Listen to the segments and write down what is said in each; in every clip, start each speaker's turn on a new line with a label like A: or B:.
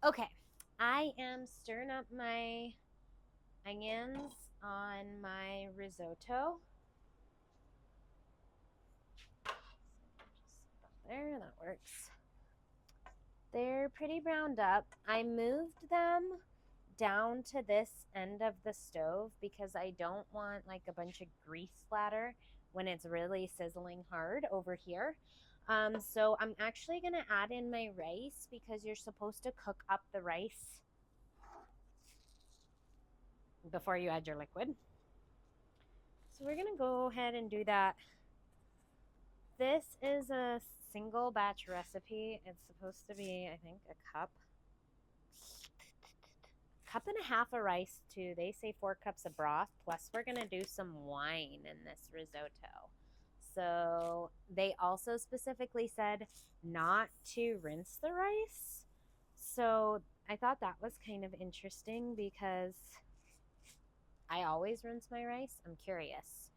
A: Okay, I am stirring up my onions on my risotto. Just about there, that works. They're pretty browned up. I moved them down to this end of the stove because I don't want like a bunch of grease splatter when it's really sizzling hard over here. So I'm actually going to add in my rice because you're supposed to cook up the rice before you add your liquid. So we're going to go ahead and do that. This is a single batch recipe. It's supposed to be, I think, a cup and a half of rice too. They say 4 cups of broth, plus we're going to do some wine in this risotto. So they also specifically said not to rinse the rice. So I thought that was kind of interesting because I always rinse my rice. I'm curious.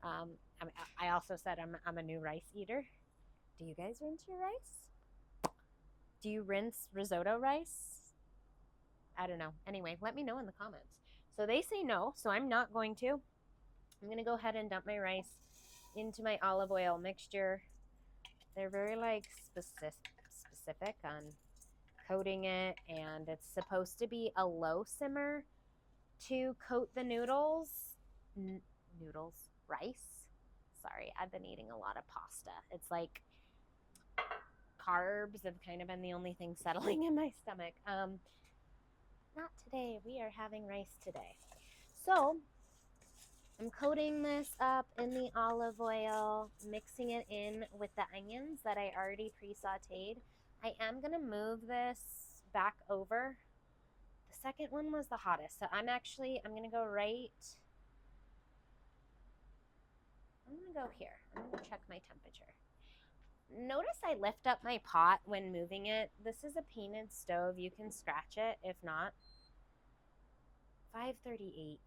A: I also said I'm a new rice eater. Do you guys rinse your rice? Do you rinse risotto rice? I don't know. Anyway, let me know in the comments. So they say no, so I'm not going to. I'm going to go ahead and dump my rice into my olive oil mixture. They're very like specific on coating it, and it's supposed to be a low simmer to coat the rice. Sorry, I've been eating a lot of pasta. It's like carbs have kind of been the only thing settling in my stomach. Not today. We are having rice today. So I'm coating this up in the olive oil, mixing it in with the onions that I already pre-sauteed. I am going to move this back over. The second one was the hottest. So I'm going to go here. I'm going to check my temperature. Notice I lift up my pot when moving it. This is a painted stove. You can scratch it if not. 538.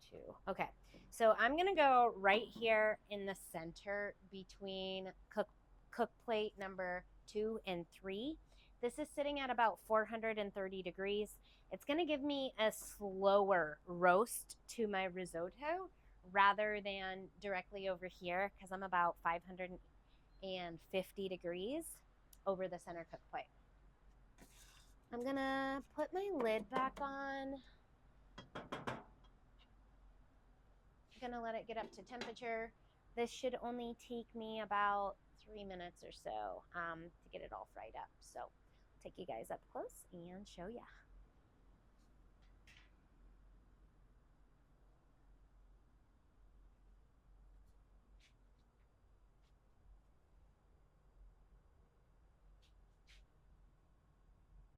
A: 2. Okay, so I'm going to go right here in the center between cook plate number 2 and 3. This is sitting at about 430 degrees. It's going to give me a slower roast to my risotto rather than directly over here because I'm about 550 degrees over the center cook plate. I'm going to put my lid back on. I'm gonna let it get up to temperature. This should only take me about 3 minutes or so to get it all fried up. So I'll take you guys up close and show ya.